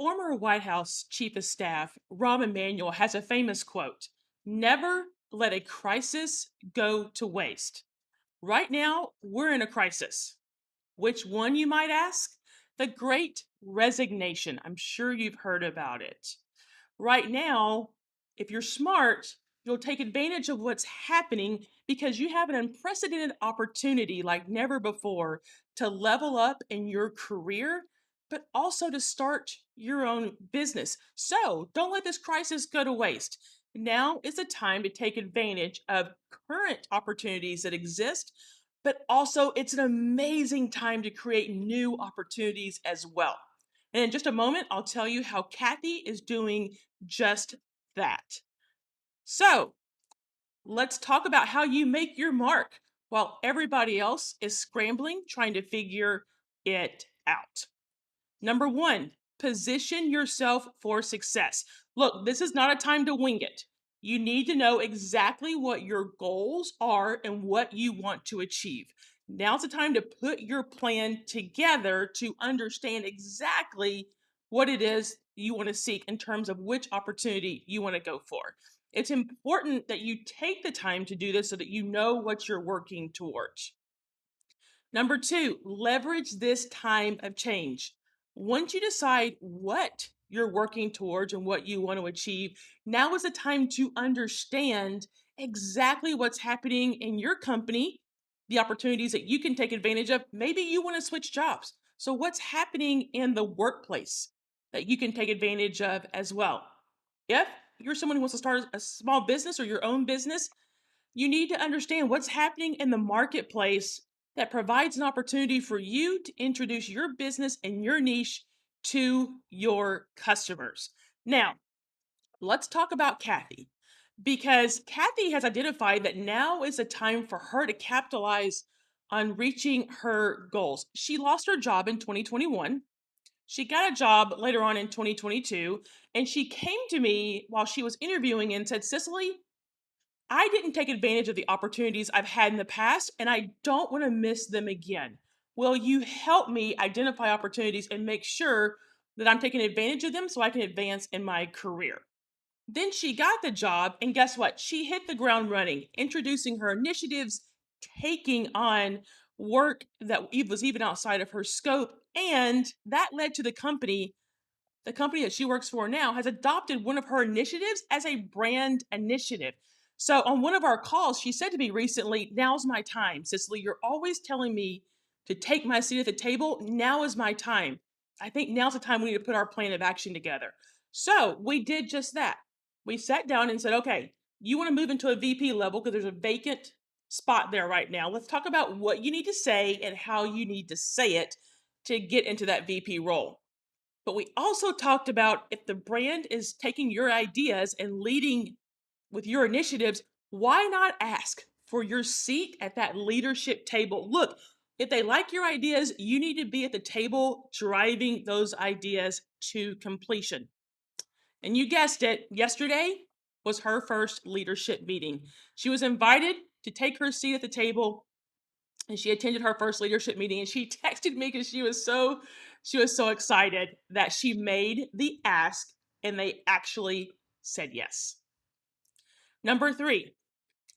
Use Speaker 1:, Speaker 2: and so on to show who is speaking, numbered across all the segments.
Speaker 1: Former White House Chief of Staff Rahm Emanuel has a famous quote: "Never let a crisis go to waste." Right now, we're in a crisis. Which one, you might ask? The Great Resignation. I'm sure you've heard about it. Right now, if you're smart, you'll take advantage of what's happening because you have an unprecedented opportunity like never before to level up in your career, but also to start your own business. So don't let this crisis go to waste. Now is the time to take advantage of current opportunities that exist, but also it's an amazing time to create new opportunities as well. And in just a moment, I'll tell you how Kathy is doing just that. So let's talk about how you make your mark while everybody else is scrambling trying to figure it out. Number one, position yourself for success. Look, this is not a time to wing it. You need to know exactly what your goals are and what you want to achieve. Now's the time to put your plan together to understand exactly what it is you want to seek in terms of which opportunity you want to go for. It's important that you take the time to do this so that you know what you're working towards. Number two, leverage this time of change. Once you decide what you're working towards and what you want to achieve, now is the time to understand exactly what's happening in your company, the opportunities that you can take advantage of. Maybe you want to switch jobs. So, what's happening in the workplace that you can take advantage of as well? If you're someone who wants to start a small business or your own business, you need to understand what's happening in the marketplace that provides an opportunity for you to introduce your business and your niche to your customers. Now, let's talk about Kathy because Kathy has identified that now is a time for her to capitalize on reaching her goals. She lost her job in 2021. She got a job later on in 2022, and she came to me while she was interviewing and said, "Cicely, I didn't take advantage of the opportunities I've had in the past, and I don't want to miss them again. Will you help me identify opportunities and make sure that I'm taking advantage of them so I can advance in my career?" Then she got the job, and guess what? She hit the ground running, introducing her initiatives, taking on work that was even outside of her scope, and that led to the company that she works for now has adopted one of her initiatives as a brand initiative. So on one of our calls, she said to me recently, "Now's my time, Cicely. You're always telling me to take my seat at the table. Now is my time. I think now's the time we need to put our plan of action together." So we did just that. We sat down and said, "Okay, you want to move into a VP level because there's a vacant spot there right now. Let's talk about what you need to say and how you need to say it to get into that VP role." But we also talked about if the brand is taking your ideas and leading with your initiatives, why not ask for your seat at that leadership table? Look, if they like your ideas, you need to be at the table driving those ideas to completion. And you guessed it, yesterday was her first leadership meeting. She was invited to take her seat at the table and she attended her first leadership meeting and she texted me because she was so excited that she made the ask and they actually said yes. Number three,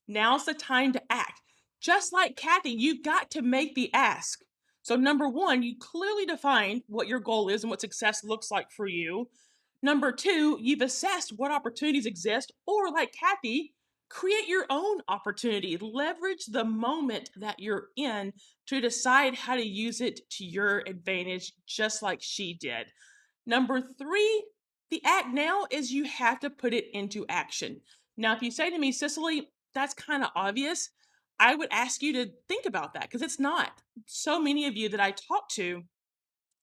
Speaker 1: now's the time to act. Just like Kathy, you've got to make the ask. So number one, you clearly defined what your goal is and what success looks like for you. Number two, you've assessed what opportunities exist, or like Kathy, create your own opportunity. Leverage the moment that you're in to decide how to use it to your advantage, just like she did. Number three, the act now is you have to put it into action. Now, if you say to me, "Cicely, that's kind of obvious," I would ask you to think about that because it's not. So many of you that I talk to,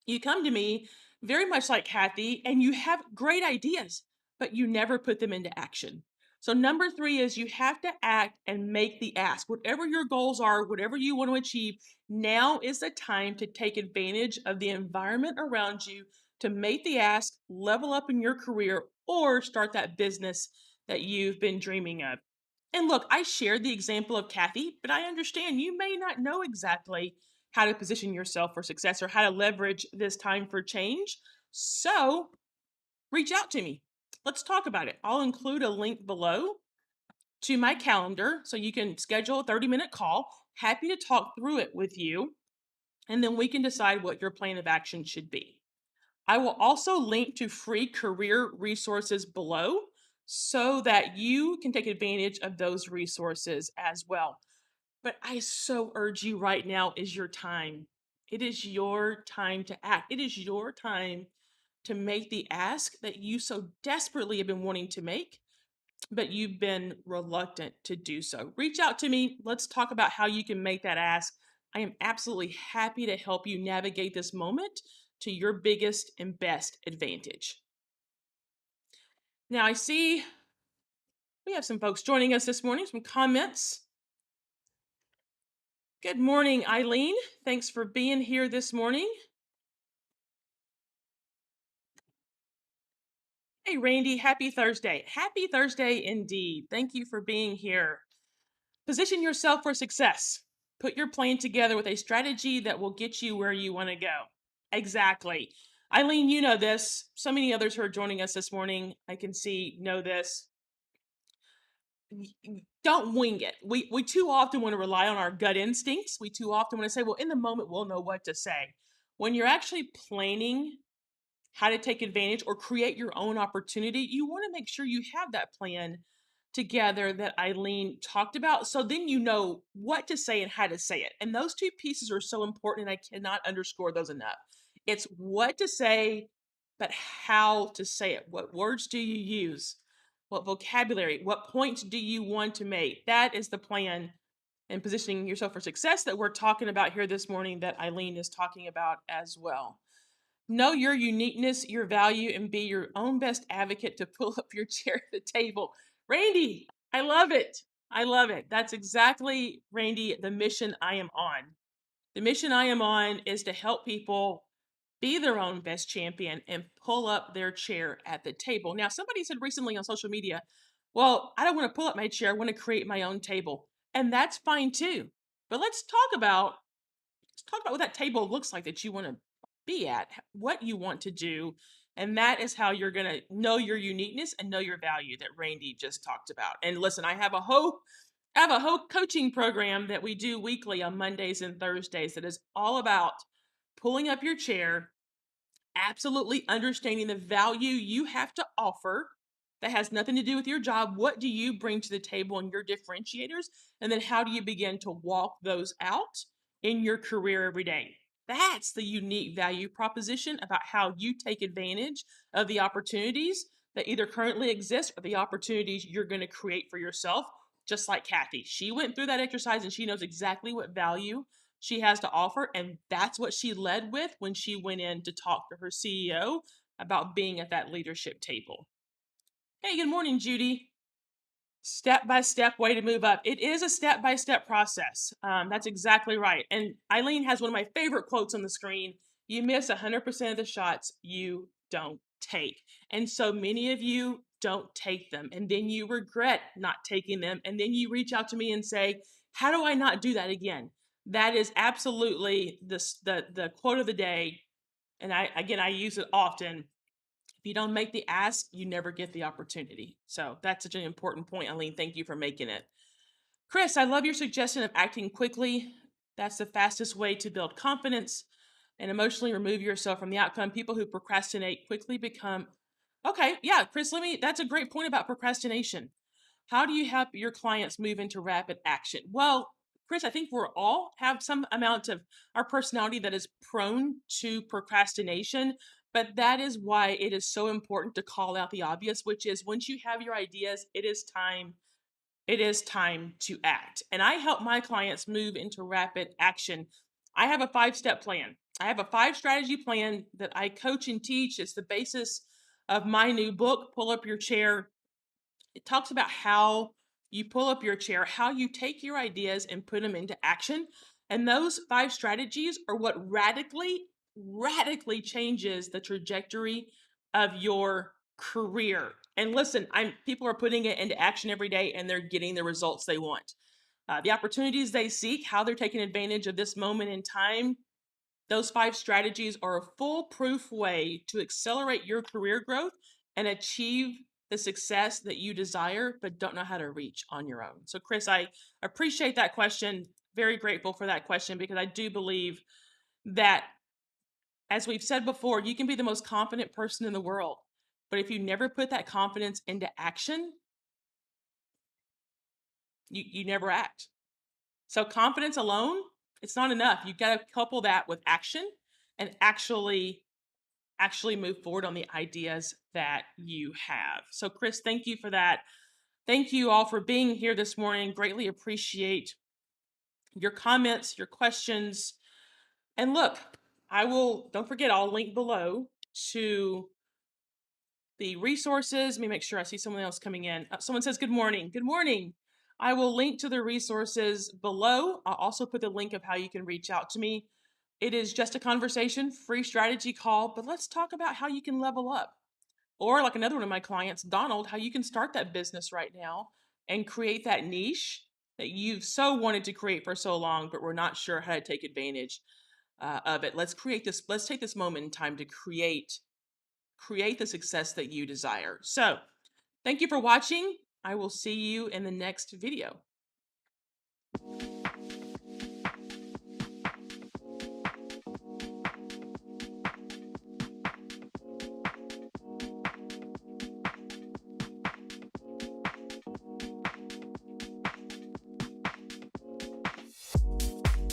Speaker 1: you come to me very much like Kathy, and you have great ideas, but you never put them into action. So, number three is you have to act and make the ask. Whatever your goals are, whatever you want to achieve, now is the time to take advantage of the environment around you to make the ask, level up in your career, or start that business that you've been dreaming of. And look, I shared the example of Kathy, but I understand you may not know exactly how to position yourself for success or how to leverage this time for change. So reach out to me. Let's talk about it. I'll include a link below to my calendar so you can schedule a 30-minute call. Happy to talk through it with you, and then we can decide what your plan of action should be. I will also link to free career resources below so that you can take advantage of those resources as well. But I so urge you right now is your time. It is your time to act. It is your time to make the ask that you so desperately have been wanting to make, but you've been reluctant to do so. Reach out to me. Let's talk about how you can make that ask. I am absolutely happy to help you navigate this moment to your biggest and best advantage. Now, I see we have some folks joining us this morning, some comments. Good morning, Eileen. Thanks for being here this morning. Hey, Randy, happy Thursday. Happy Thursday indeed. Thank you for being here. Position yourself for success. Put your plan together with a strategy that will get you where you want to go. Exactly. Eileen, you know this. So many others who are joining us this morning, I can see, know this. Don't wing it. We too often want to rely on our gut instincts. We too often want to say, well, in the moment, we'll know what to say. When you're actually planning how to take advantage or create your own opportunity, you want to make sure you have that plan together that Eileen talked about. So then you know what to say and how to say it. And those two pieces are so important, and I cannot underscore those enough. It's what to say, but how to say it. What words do you use? What vocabulary? What points do you want to make? That is the plan and positioning yourself for success that we're talking about here this morning, that Eileen is talking about as well. Know your uniqueness, your value, and be your own best advocate to pull up your chair at the table. Randy, I love it. I love it. That's exactly, Randy, the mission I am on. The mission I am on is to help people be their own best champion and pull up their chair at the table. Now, somebody said recently on social media, well, I don't want to pull up my chair. I want to create my own table. And that's fine too. But let's talk about what that table looks like that you want to be at, what you want to do. And that is how you're going to know your uniqueness and know your value that Randy just talked about. And listen, I have a whole coaching program that we do weekly on Mondays and Thursdays that is all about pulling up your chair, absolutely understanding the value you have to offer that has nothing to do with your job. What do you bring to the table and your differentiators? And then how do you begin to walk those out in your career every day? That's the unique value proposition about how you take advantage of the opportunities that either currently exist or the opportunities you're going to create for yourself. Just like Kathy, she went through that exercise and she knows exactly what value she has to offer. And that's what she led with when she went in to talk to her CEO about being at that leadership table. Hey, good morning, Judy. Step-by-step way to move up. It is a step-by-step process. That's exactly right. And Eileen has one of my favorite quotes on the screen. You miss 100% of the shots you don't take. And so many of you don't take them. And then you regret not taking them. And then you reach out to me and say, how do I not do that again? That is absolutely the quote of the day. And I use it often. If you don't make the ask, you never get the opportunity. So that's such an important point, Eileen. Thank you for making it. Chris, I love your suggestion of acting quickly. That's the fastest way to build confidence and emotionally remove yourself from the outcome. People who procrastinate quickly become, okay, yeah, Chris, that's a great point about procrastination. How do you help your clients move into rapid action? Well, Chris, I think we're all have some amount of our personality that is prone to procrastination, but that is why it is so important to call out the obvious, which is once you have your ideas, it is time to act. And I help my clients move into rapid action. I have a 5-step plan. I have a 5-strategy plan that I coach and teach. It's the basis of my new book, Pull Up Your Chair. It talks about how you pull up your chair, how you take your ideas and put them into action. And those 5 strategies are what radically changes the trajectory of your career. And listen, people are putting it into action every day and they're getting the results they want. The opportunities they seek, how they're taking advantage of this moment in time. Those 5 strategies are a foolproof way to accelerate your career growth and achieve the success that you desire, but don't know how to reach on your own? So, Chris, I appreciate that question. Very grateful for that question, because I do believe that, as we've said before, you can be the most confident person in the world, but if you never put that confidence into action, you never act. So confidence alone, it's not enough. You've got to couple that with action and actually move forward on the ideas that you have. So Chris, thank you for that. Thank you all for being here this morning. Greatly appreciate your comments, your questions. And look, don't forget, I'll link below to the resources. Let me make sure I see someone else coming in. Someone says, good morning. Good morning. I will link to the resources below. I'll also put the link of how you can reach out to me. It is just a conversation, free strategy call, but let's talk about how you can level up. Or like another one of my clients, Donald, how you can start that business right now and create that niche that you've so wanted to create for so long, but we're not sure how to take advantage of it. Let's take this moment in time to create the success that you desire. So thank you for watching. I will see you in the next video.